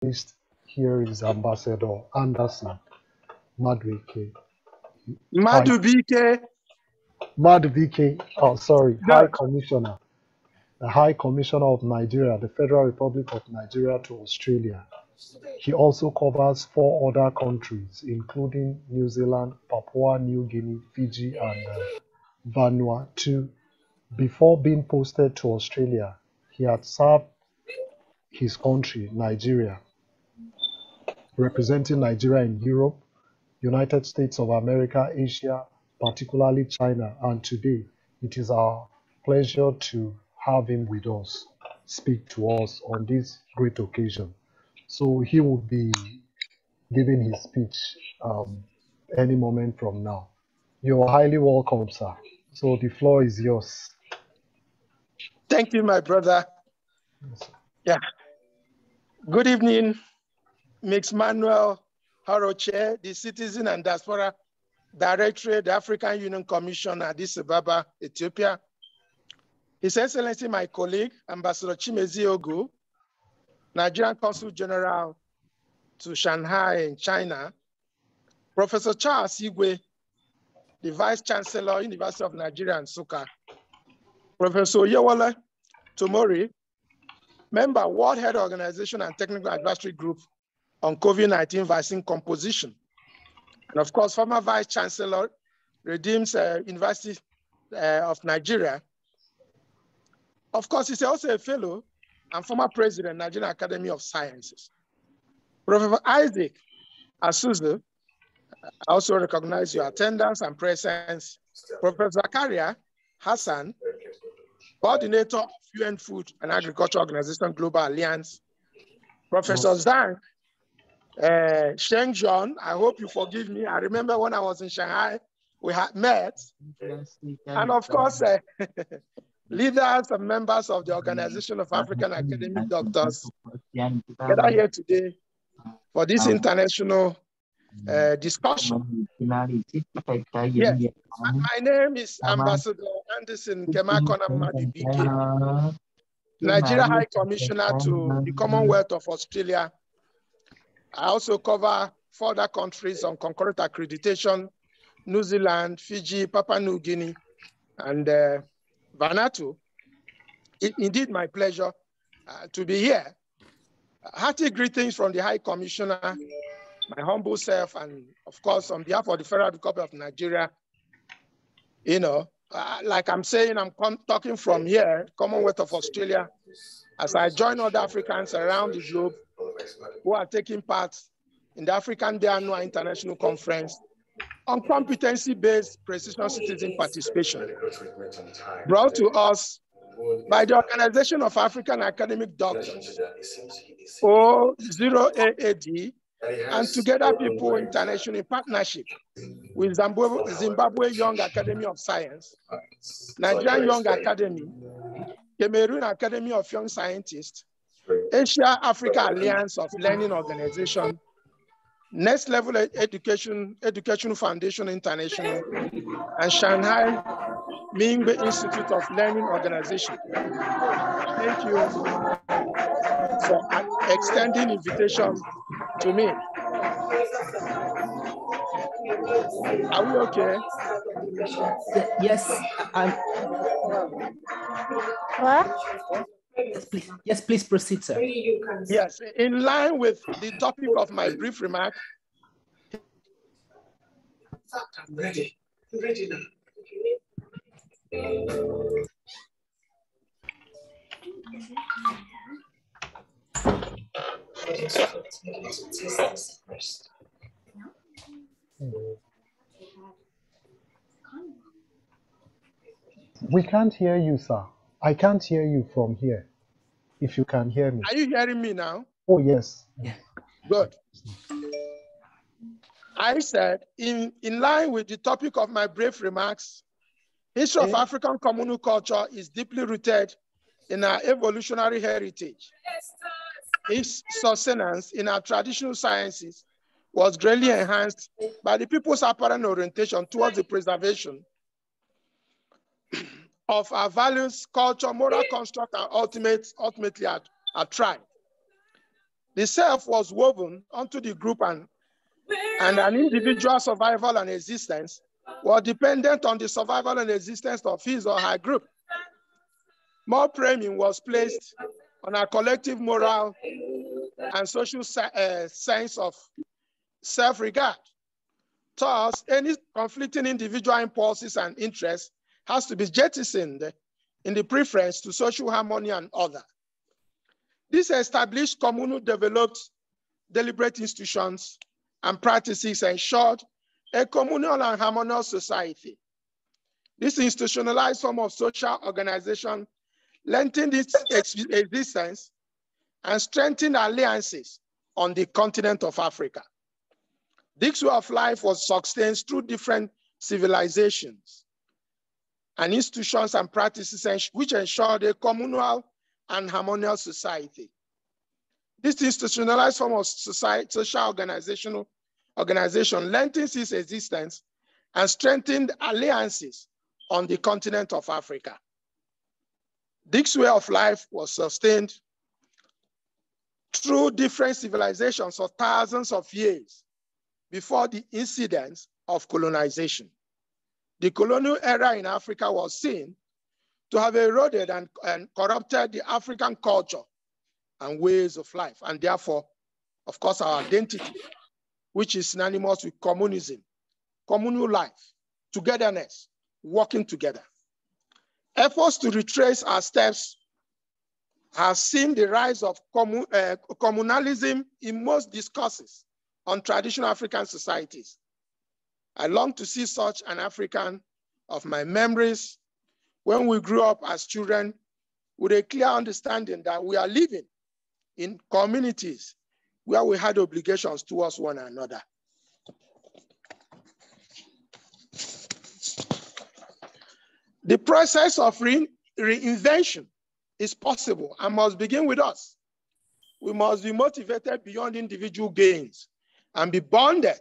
Here is Ambassador Anderson Madubike. Madubike. Madubike, oh sorry, Good. High Commissioner. The High Commissioner of Nigeria, the Federal Republic of Nigeria to Australia. He also covers 4 other countries, including New Zealand, Papua New Guinea, Fiji, and Vanuatu. Before being posted to Australia, he had served his country, Nigeria, representing Nigeria in Europe, United States of America, Asia, particularly China, and today it is our pleasure to have him with us, speak to us on this great occasion. So he will be giving his speech any moment from now. You're highly welcome, sir. So the floor is yours. Thank you, my brother. Yes, yeah. Good evening, Mix Manuel Haroche, the Citizen and Diaspora Directorate, the African Union Commission, Addis Ababa, Ethiopia. His Excellency, my colleague, Ambassador Chimezi Ogu, Nigerian Consul General to Shanghai in China, Professor Charles Igwe, the Vice Chancellor, University of Nigeria, Nsukka, Professor Oyewole Tomori, member, World Health Organization and Technical Advisory Group on COVID-19 vaccine composition. And of course, former Vice Chancellor, Redeems University of Nigeria. Of course, he's also a fellow and former president, Nigerian Academy of Sciences. Professor Isaac Asuzu, I also recognize your attendance and presence. Professor Zakaria Hassan, coordinator of UN Food and Agriculture Organization Global Alliance. Professor Zhang Shengzhong, I hope you forgive me. I remember when I was in Shanghai, we had met. And of course, leaders and members of the Organization of African Academic Doctors gather here today for this international discussion. Yes, my name is Ambassador Anderson Kemakona Madubike, Nigeria High Commissioner to the Commonwealth of Australia. I also cover 4 other countries on concurrent accreditation: New Zealand, Fiji, Papua New Guinea, and Vanuatu. Indeed, my pleasure to be here. Hearty greetings from the High Commissioner, my humble self, and of course, on behalf of the Federal Republic of Nigeria. You know, like I'm saying, I'm talking from here, Commonwealth of Australia, as I join other Africans around the globe who are taking part in the African Biannual International Conference on competency-based precision citizen participation, brought to us by the Organization of African Academic Doctors, O0AAD, and Together People International in partnership with Zimbabwe Young Academy of Science, Nigerian Young Academy, Cameroon Academy of Young Scientists, Asia Africa Alliance of Learning Organization, Next Level Education Foundation International, and Shanghai Mingbe Institute of Learning Organization. Thank you for extending invitation to me. Are we okay? Yes. What? Yes, please proceed, sir. Yes, in line with the topic of my brief remark. I'm ready. I'm ready now. We can't hear you, sir. I can't hear you from here. If you can hear me. Are you hearing me now? Oh, yes. Good. I said, in line with the topic of my brief remarks, history of African communal culture is deeply rooted in our evolutionary heritage. Its sustenance in our traditional sciences was greatly enhanced by the people's apparent orientation towards the preservation of our values, culture, moral construct, and ultimately our tribe. The self was woven onto the group, and an individual survival and existence were dependent on the survival and existence of his or her group. More premium was placed on a collective moral and social sense of self-regard. Thus, any conflicting individual impulses and interests has to be jettisoned in the preference to social harmony and order. This established communal developed deliberate institutions and practices ensured a communal and harmonious society. This institutionalized form of social organization lengthened its existence and strengthened alliances on the continent of Africa. This way of life was sustained through different civilizations and institutions and practices which ensured a communal and harmonious society. This institutionalized form of social organization lengthens its existence and strengthened alliances on the continent of Africa. This way of life was sustained through different civilizations for thousands of years before the incidents of colonization. The colonial era in Africa was seen to have eroded and corrupted the African culture and ways of life, and therefore, of course, our identity, which is synonymous with communism, communal life, togetherness, working together. Efforts to retrace our steps have seen the rise of communalism in most discourses on traditional African societies. I long to see such an African of my memories when we grew up as children with a clear understanding that we are living in communities where we had obligations towards one another. The process of reinvention is possible and must begin with us. We must be motivated beyond individual gains and be bonded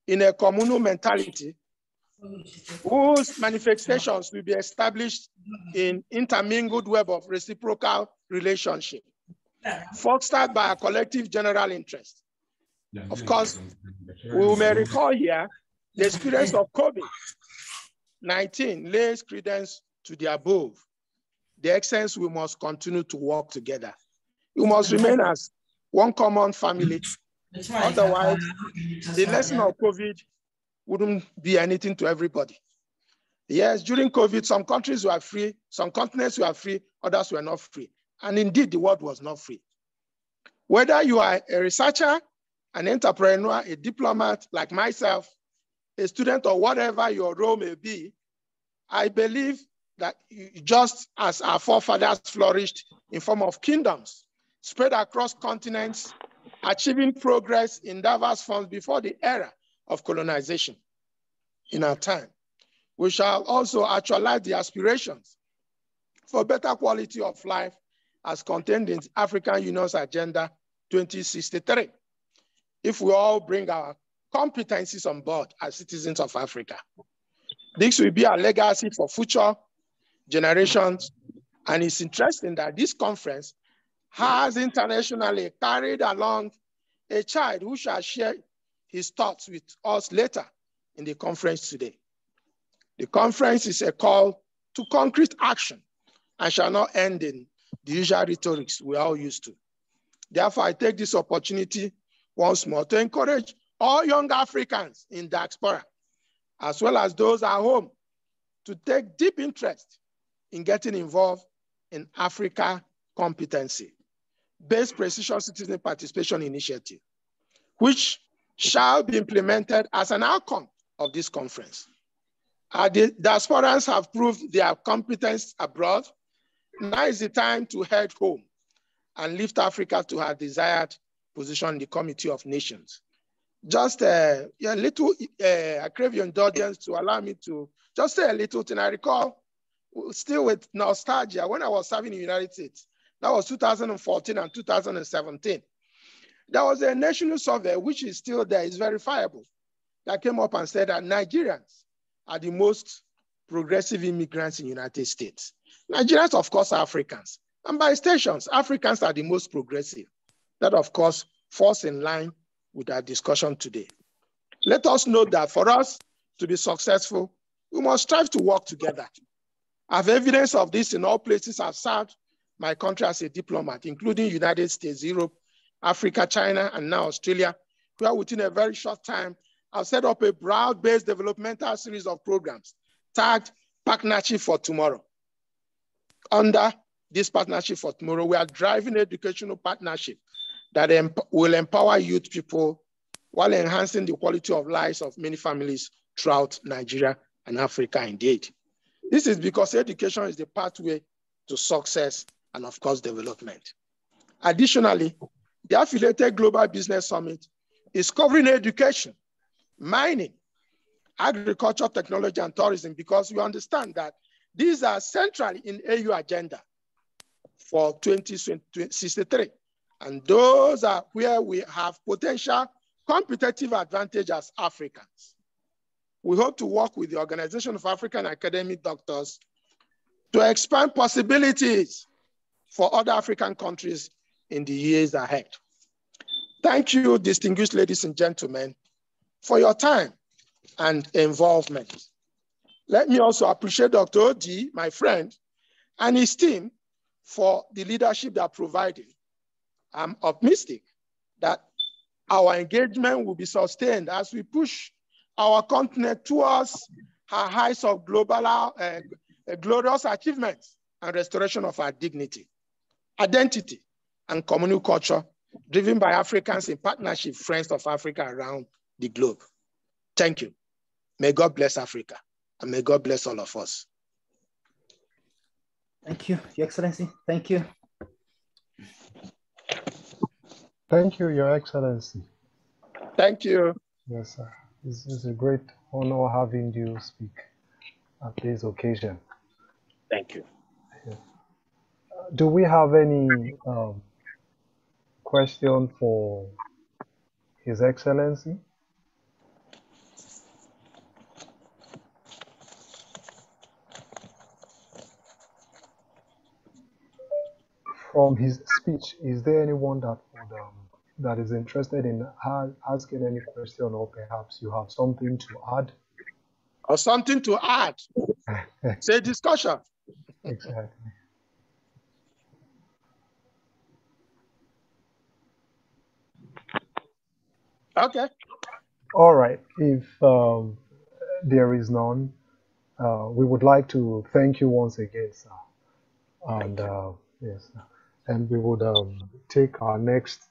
in a communal mentality whose manifestations will be established in intermingled web of reciprocal relationship, fostered by a collective general interest. Of course, we may recall here the experience of COVID-19 lays credence to the above. The essence, we must continue to work together. We must remain as one common family. Otherwise, the lesson of COVID wouldn't be anything to everybody. Yes, during COVID, some countries were free, some continents were free, others were not free. And indeed, the world was not free. Whether you are a researcher, an entrepreneur, a diplomat like myself, a student, or whatever your role may be, I believe that just as our forefathers flourished in form of kingdoms, spread across continents, achieving progress in diverse forms before the era of colonization in our time, we shall also actualize the aspirations for better quality of life as contained in African Union's Agenda 2063, if we all bring our competencies on board as citizens of Africa. This will be a legacy for future generations, and it's interesting that this conference has internationally carried along a child who shall share his thoughts with us later in the conference today. The conference is a call to concrete action and shall not end in the usual rhetorics we are all used to. Therefore, I take this opportunity once more to encourage all young Africans in diaspora, as well as those at home, to take deep interest in getting involved in Africa competency-based precision citizen participation initiative, which shall be implemented as an outcome of this conference. The diasporans have proved their competence abroad. Now is the time to head home and lift Africa to her desired position in the Committee of Nations. Just a little, I crave your indulgence to allow me to just say a little thing. I recall, still with nostalgia, when I was serving in the United States, that was 2014 and 2017. There was a national survey, which is still there, is verifiable, that came up and said that Nigerians are the most progressive immigrants in the United States. Nigerians, of course, are Africans. And by stations, Africans are the most progressive. That, of course, falls in line with our discussion today. Let us know that for us to be successful, we must strive to work together. I have evidence of this in all places I've served my country as a diplomat, including United States, Europe, Africa, China, and now Australia, where within a very short time, I've set up a broad-based developmental series of programs tagged Partnership for Tomorrow. Under this Partnership for Tomorrow, we are driving educational partnership that will empower youth people while enhancing the quality of lives of many families throughout Nigeria and Africa indeed. This is because education is the pathway to success and of course development. Additionally, the affiliated Global Business Summit is covering education, mining, agriculture, technology, and tourism because we understand that these are central in AU agenda for 2063. And those are where we have potential competitive advantage as Africans. We hope to work with the Organization of African Academic Doctors to expand possibilities for other African countries in the years ahead. Thank you, distinguished ladies and gentlemen, for your time and involvement. Let me also appreciate Dr. Oji, my friend, and his team for the leadership they are providing. I'm optimistic that our engagement will be sustained as we push our continent towards our heights of global glorious achievements and restoration of our dignity, identity, and communal culture driven by Africans in partnership, friends of Africa around the globe. Thank you. May God bless Africa, and may God bless all of us. Thank you, Your Excellency. Thank you. Thank you, Your Excellency. Thank you. Yes, sir. This is a great honor having you speak at this occasion. Thank you. Yeah. Do we have any question for His Excellency? From his speech, is there anyone that would that is interested in asking any question, or perhaps you have something to add? Or something to add? Say discussion. Exactly. Okay. All right. If there is none, we would like to thank you once again, sir. And yes, and we would take our next